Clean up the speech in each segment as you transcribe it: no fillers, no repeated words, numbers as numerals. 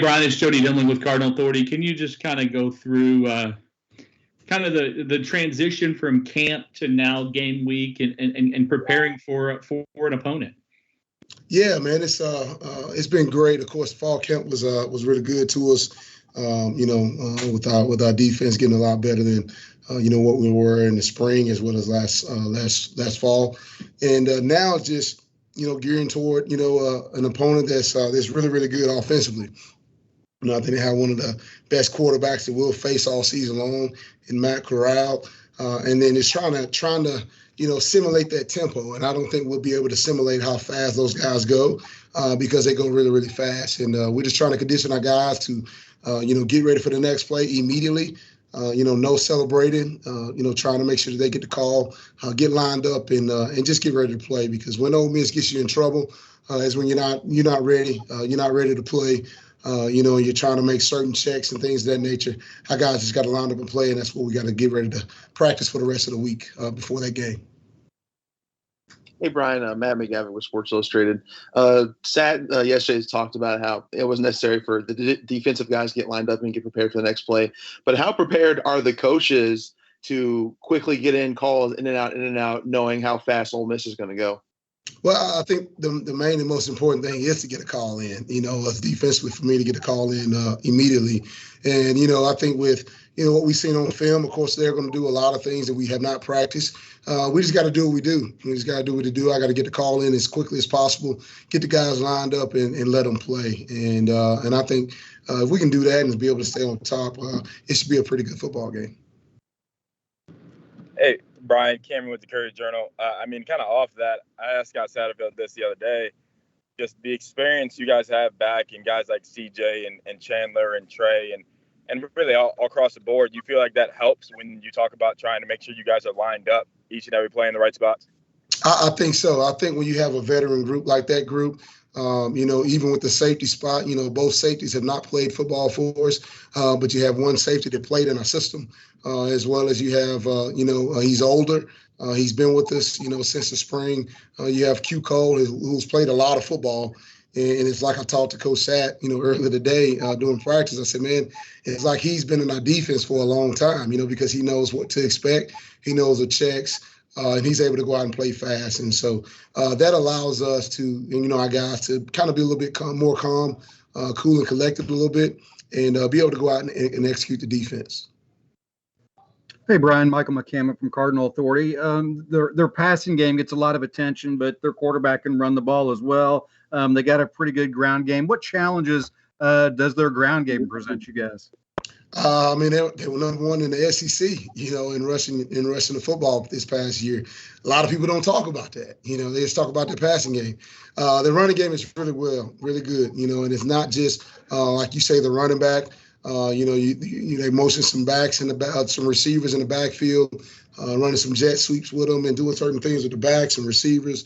Bryan, it's Jody Dimling with Cardinal Authority. Can you just kind of go through kind of the transition from camp to now game week and preparing for an opponent? Yeah, man, it's been great. Of course, fall camp was really good to us. With our defense getting a lot better than what we were in the spring as well as last fall, and now it's just gearing toward an opponent that's really really good offensively. I think they have one of the best quarterbacks that we'll face all season long in Matt Corral, and then it's trying to simulate that tempo. And I don't think we'll be able to simulate how fast those guys go because they go really, really fast. And we're just trying to condition our guys to, get ready for the next play immediately. No celebrating, trying to make sure that they get the call, get lined up and just get ready to play. Because when Ole Miss gets you in trouble is when you're not ready. You're not ready to play. You're trying to make certain checks and things of that nature. Our guys just got to line up and play, and that's what we got to get ready to practice for the rest of the week before that game. Hey, Bryan, Matt McGavin with Sports Illustrated. Yesterday talked about how it was necessary for the defensive guys to get lined up and get prepared for the next play. But how prepared are the coaches to quickly get in, calls in and out, knowing how fast Ole Miss is going to go? Well, I think the main and most important thing is to get a call in, as defensively for me to get a call in immediately. And, I think with, what we've seen on film, of course, they're going to do a lot of things that we have not practiced. We just got to do what we do. We just got to do what we do. I got to get the call in as quickly as possible, get the guys lined up and let them play. And I think if we can do that and be able to stay on top, it should be a pretty good football game. Hey, Bryan, Cameron with the Courier-Journal. Kind of off that, I asked Scott Satterfield this the other day, just the experience you guys have back in guys like CJ and Chandler and Trey and really all across the board. You feel like that helps when you talk about trying to make sure you guys are lined up each and every play in the right spots? I think so. I think when you have a veteran group like that group, even with the safety spot, both safeties have not played football for us, but you have one safety that played in our system, as well as you have, he's older. He's been with us, since the spring. You have Q Cole, who's played a lot of football. And it's like I talked to Coach Sat, earlier today during practice. I said, man, it's like he's been in our defense for a long time, because he knows what to expect. He knows the checks. And he's able to go out and play fast. And so that allows us to, our guys to kind of be a little bit more calm, cool and collected a little bit, and be able to go out and execute the defense. Hey, Bryan, Michael McCammon from Cardinal Authority. Their passing game gets a lot of attention, but their quarterback can run the ball as well. They got a pretty good ground game. What challenges does their ground game present you guys? They were number one in the SEC, in rushing the football this past year. A lot of people don't talk about that. They just talk about their passing game. The running game is really good, and it's not just, like you say, the running back. They motion some backs in the back, some receivers in the backfield, running some jet sweeps with them and doing certain things with the backs and receivers.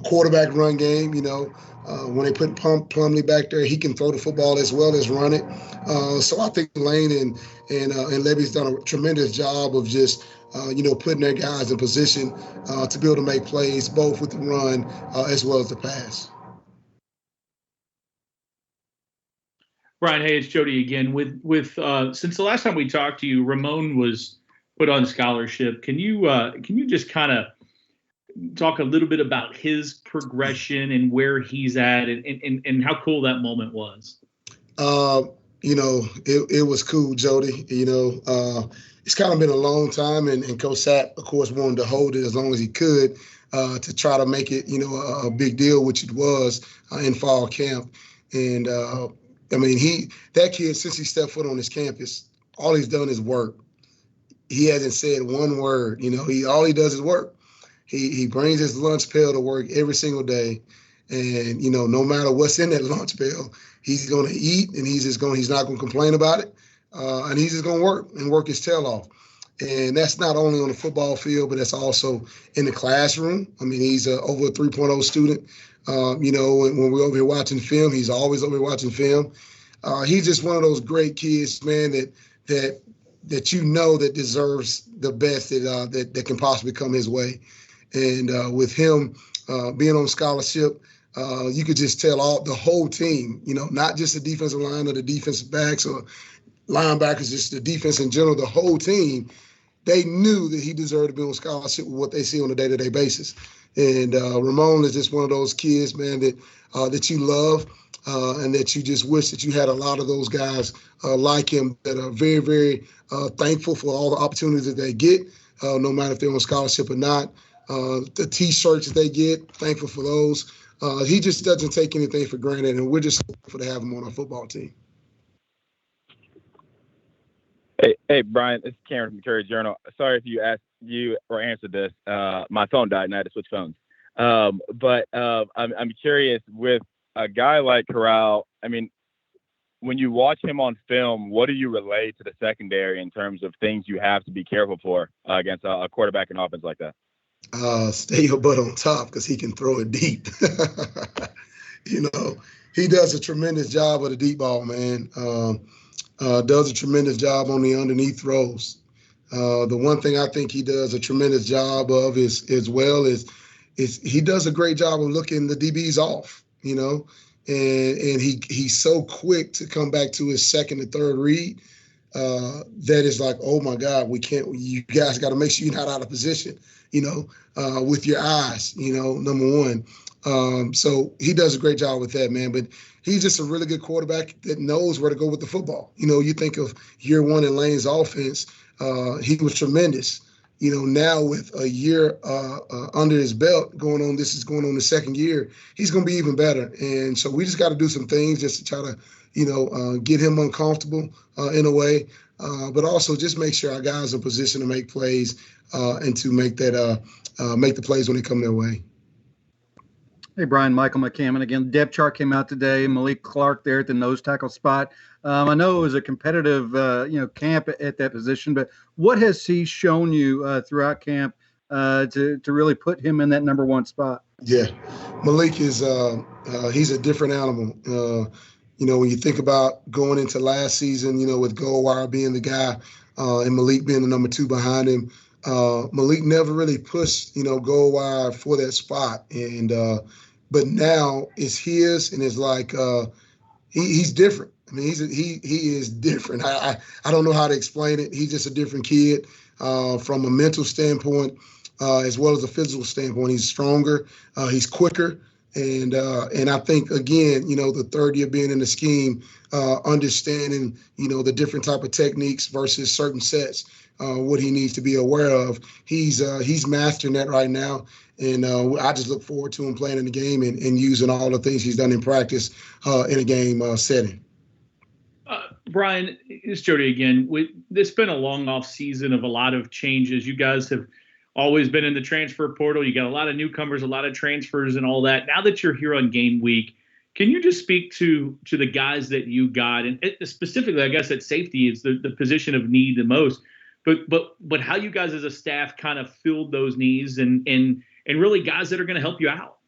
Quarterback run game, when they put Plumlee back there, he can throw the football as well as run it. So I think Lane and Levy's done a tremendous job of just, putting their guys in position to be able to make plays, both with the run as well as the pass. Bryan, hey, it's Jody again. With since the last time we talked to you, Ramon was put on scholarship. Can you just kind of talk a little bit about his progression and where he's at and how cool that moment was? It was cool, Jody. It's kind of been a long time, and Coach Sapp, of course, wanted to hold it as long as he could to try to make it, a big deal, which it was in fall camp. And that kid, since he stepped foot on this campus, all he's done is work. He hasn't said one word. All he does is work. He brings his lunch pail to work every single day. And, no matter what's in that lunch pail, he's going to eat, and he's not going to complain about it. And he's just going to work his tail off. And that's not only on the football field, but that's also in the classroom. He's over a 3.0 student. When we're over here watching film, he's always over here watching film. He's just one of those great kids, man, that that deserves the best that can possibly come his way. And with him being on scholarship, you could just tell the whole team, not just the defensive line or the defensive backs or linebackers, just the defense in general, the whole team, they knew that he deserved to be on scholarship with what they see on a day-to-day basis. And Ramon is just one of those kids, man, that you love and that you just wish that you had a lot of those guys like him that are very, very thankful for all the opportunities that they get, no matter if they're on scholarship or not. The T-shirts that they get, thankful for those. He just doesn't take anything for granted, and we're just thankful to have him on our football team. Hey, Bryan, this is Cameron from the Courier Journal. Sorry if you answered this. My phone died and I had to switch phones. But I'm curious, with a guy like Corral, I mean, when you watch him on film, what do you relay to the secondary in terms of things you have to be careful for against a quarterback and offense like that? Stay your butt on top because he can throw it deep. He does a tremendous job of the deep ball, man. Does a tremendous job on the underneath throws. The one thing I think he does a tremendous job of is he does a great job of looking the DBs off, and he's so quick to come back to his second and third read that is like, oh my God, you guys got to make sure you're not out of position, with your eyes, number one. So he does a great job with that, man. But he's just a really good quarterback that knows where to go with the football. You think of year one in Lane's offense, he was tremendous. Now with a year under his belt going on the second year, he's going to be even better. And so we just got to do some things just to try to, get him uncomfortable in a way, but also just make sure our guys are in position to make plays and to make the plays when they come their way. Hey, Bryan, Michael McCammon again. Depth chart came out today. Malik Clark there at the nose tackle spot. I know it was a competitive, camp at that position, but what has he shown you throughout camp to really put him in that number one spot? Yeah, Malik is he's a different animal. When you think about going into last season, with Goldwire being the guy and Malik being the number two behind him, Malik never really pushed, Goldwire for that spot. And but now it's his, and it's like he's different. I mean, he is different. I don't know how to explain it. He's just a different kid from a mental standpoint as well as a physical standpoint. He's stronger. He's quicker. And I think, again, the third year being in the scheme, understanding, the different type of techniques versus certain sets, what he needs to be aware of. He's mastering that right now. And I just look forward to him playing in the game and using all the things he's done in practice in a game setting. Bryan, it's Jody again. It's been a long off season of a lot of changes. You guys have always been in the transfer portal. You got a lot of newcomers, a lot of transfers and all that. Now that you're here on game week, can you just speak to the guys that you got? And specifically, I guess at safety is the position of need the most. But how you guys as a staff kind of filled those needs and really guys that are going to help you out.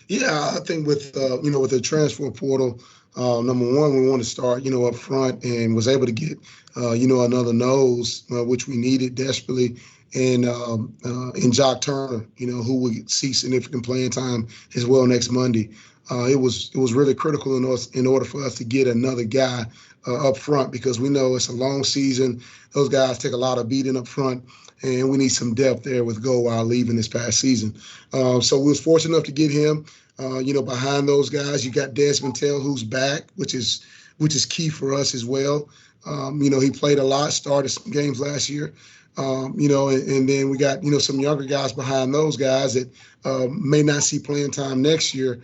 Yeah, I think with with the transfer portal, number one, we want to start up front and was able to get another nose, which we needed desperately. And in Jock Turner, who would see significant playing time as well next Monday. It was really critical in order for us to get another guy up front because we know it's a long season. Those guys take a lot of beating up front, and we need some depth there with Goldwire leaving this past season. So we was fortunate enough to get him. Behind those guys, you got Desmond Tell, who's back, which is key for us as well. He played a lot, started some games last year. And then we got, some younger guys behind those guys that may not see playing time this year,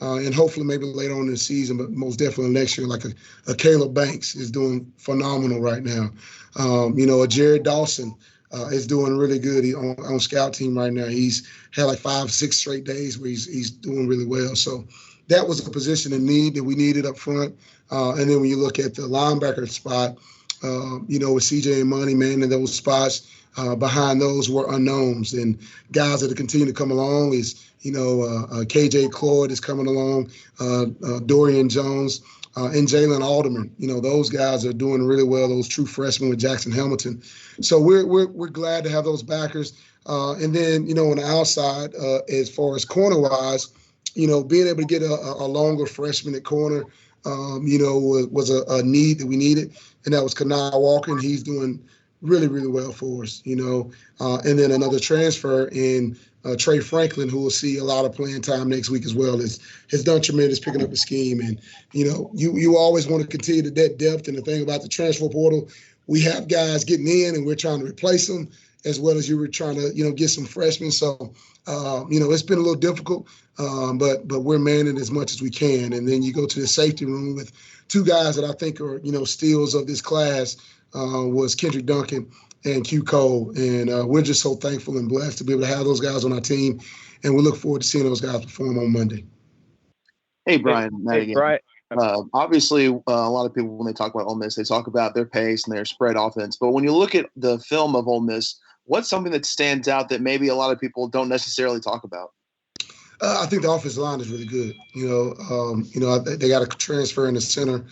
and hopefully maybe later on in the season, but most definitely next year, like a Caleb Banks is doing phenomenal right now. A Jared Dawson is doing really good on scout team right now. He's had like 5-6 straight days where he's doing really well. So that was a position in need that we needed up front. And then when you look at the linebacker spot, with CJ and Money, man, in those spots, behind those were unknowns. And guys that continue to come along is, KJ Cloyd is coming along, Dorian Jones, and Jalen Alderman. Those guys are doing really well, those true freshmen with Jackson Hamilton. So we're glad to have those backers. And then, on the outside, as far as corner-wise, being able to get a longer freshman at corner, was a need that we needed, and that was Kanai Walker, and he's doing really, really well for us, and then another transfer in Trey Franklin, who will see a lot of playing time next week as well, has done tremendous picking up the scheme. And, you always want to continue to that depth. And the thing about the transfer portal, we have guys getting in and we're trying to replace them as well as you were trying to, get some freshmen. So, it's been a little difficult, but we're manning as much as we can. And then you go to the safety room with two guys that I think are, steals of this class, was Kendrick Duncan and Q Cole. And we're just so thankful and blessed to be able to have those guys on our team. And we look forward to seeing those guys perform on Monday. Hey, Bryan. Hey, Bryan. Obviously, a lot of people, when they talk about Ole Miss, they talk about their pace and their spread offense. But when you look at the film of Ole Miss, what's something that stands out that maybe a lot of people don't necessarily talk about? I think the offensive line is really good. They got a transfer in the center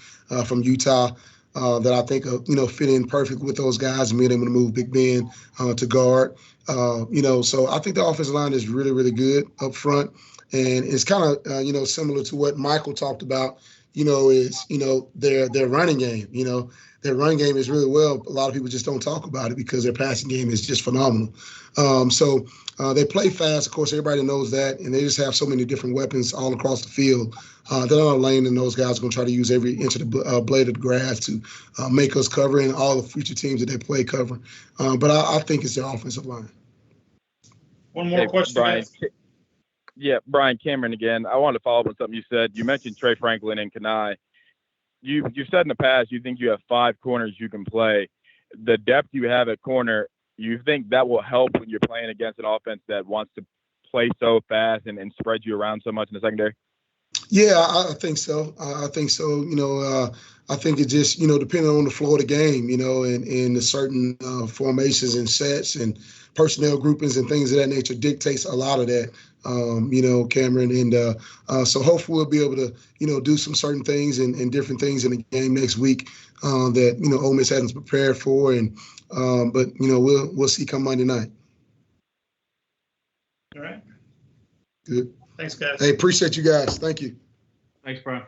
from Utah that I think fit in perfect with those guys and being able to move Big Ben to guard. So I think the offensive line is really, really good up front, and it's kind of similar to what Michael talked about. Is their running game. Their run game is really well. A lot of people just don't talk about it because their passing game is just phenomenal. So they play fast. Of course, everybody knows that, and they just have so many different weapons all across the field. They're Lane and those guys are going to try to use every inch of the blade of the grass to make us cover, and all the future teams that they play cover. But I think it's their offensive line. One more question, Bryan. Yeah, Bryan, Cameron again. I wanted to follow up on something you said. You mentioned Trey Franklin and Kanai. You've said in the past you think you have 5 corners you can play. The depth you have at corner, you think that will help when you're playing against an offense that wants to play so fast and spread you around so much in the secondary? Yeah, I think so. I think so. I think it just, depending on the flow of the game, and the certain formations and sets and personnel groupings and things of that nature dictates a lot of that, Cameron. And so hopefully we'll be able to, do some certain things and different things in the game next week that, Ole Miss hasn't prepared for. And but, we'll see come Monday night. All right. Good. Thanks, guys. Hey, appreciate you guys. Thank you. Thanks, Bryan.